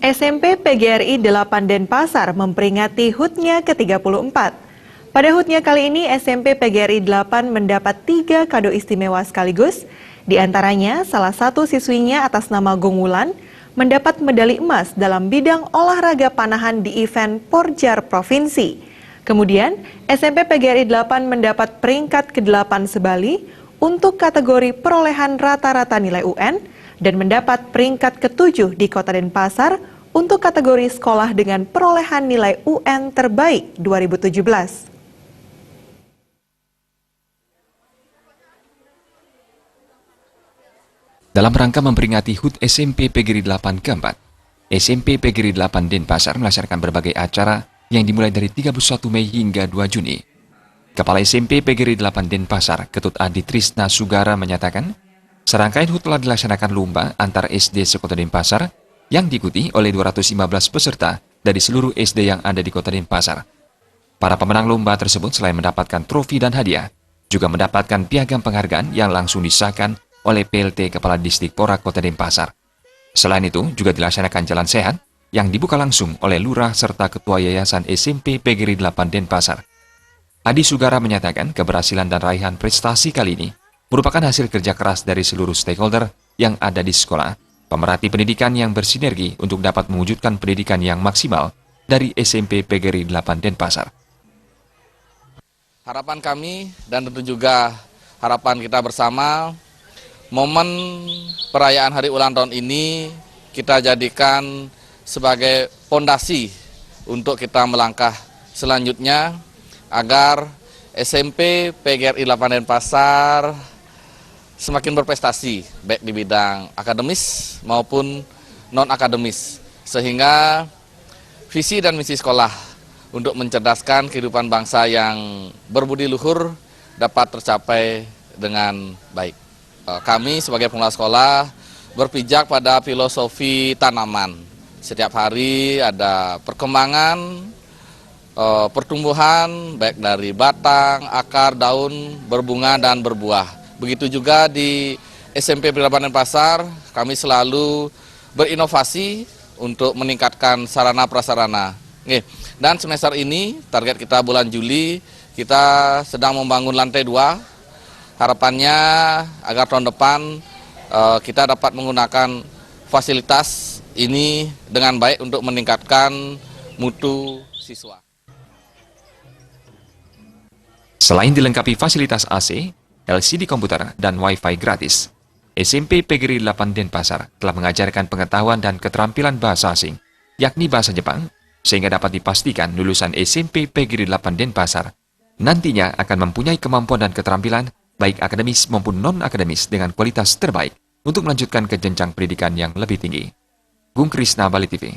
SMP PGRI 8 Denpasar memperingati HUT-nya ke-34. Pada HUT-nya kali ini, SMP PGRI 8 mendapat 3 kado istimewa sekaligus. Di antaranya, salah satu siswinya atas nama Gongwulan mendapat medali emas dalam bidang olahraga panahan di event Porjar Provinsi. Kemudian, SMP PGRI 8 mendapat peringkat ke-8 sebali untuk kategori perolehan rata-rata nilai UN dan mendapat peringkat ke-7 di Kota Denpasar untuk kategori sekolah dengan perolehan nilai UN terbaik 2017. Dalam rangka memperingati HUT SMP PGRI 8 keempat, SMP PGRI 8 Denpasar melaksanakan berbagai acara yang dimulai dari 31 Mei hingga 2 Juni. Kepala SMP PGRI 8 Denpasar, Ketut Adi Trisna Sugara menyatakan, serangkaian HUT telah dilaksanakan lomba antar SD sekota Denpasar yang diikuti oleh 215 peserta dari seluruh SD yang ada di Kota Denpasar. Para pemenang lomba tersebut selain mendapatkan trofi dan hadiah, juga mendapatkan piagam penghargaan yang langsung disahkan oleh PLT Kepala Distrik Porak Kota Denpasar. Selain itu, juga dilaksanakan jalan sehat yang dibuka langsung oleh Lurah serta Ketua Yayasan SMP PGRI 8 Denpasar. Adi Sugara menyatakan keberhasilan dan raihan prestasi kali ini merupakan hasil kerja keras dari seluruh stakeholder yang ada di sekolah, pemerhati pendidikan yang bersinergi untuk dapat mewujudkan pendidikan yang maksimal dari SMP PGRI 8 Denpasar. Harapan kami dan tentu juga harapan kita bersama, momen perayaan hari ulang tahun ini kita jadikan sebagai fondasi untuk kita melangkah selanjutnya agar SMP PGRI 8 Denpasar semakin berprestasi baik di bidang akademis maupun non-akademis, sehingga visi dan misi sekolah untuk mencerdaskan kehidupan bangsa yang berbudi luhur dapat tercapai dengan baik. Kami sebagai pengelola sekolah berpijak pada filosofi tanaman. Setiap hari ada perkembangan, pertumbuhan baik dari batang, akar, daun, berbunga dan berbuah. Begitu juga di SMP PGRI 8 Denpasar, kami selalu berinovasi untuk meningkatkan sarana prasarana. Dan semester ini target kita bulan Juli kita sedang membangun lantai 2. Harapannya agar tahun depan kita dapat menggunakan fasilitas ini dengan baik untuk meningkatkan mutu siswa. Selain dilengkapi fasilitas AC, LCD komputer, dan Wi-Fi gratis, SMP PGRI 8 Denpasar telah mengajarkan pengetahuan dan keterampilan bahasa asing, yakni bahasa Jepang, sehingga dapat dipastikan lulusan SMP PGRI 8 Denpasar nantinya akan mempunyai kemampuan dan keterampilan baik akademis maupun non-akademis dengan kualitas terbaik untuk melanjutkan ke jenjang pendidikan yang lebih tinggi. Gung Krisna, Bali TV.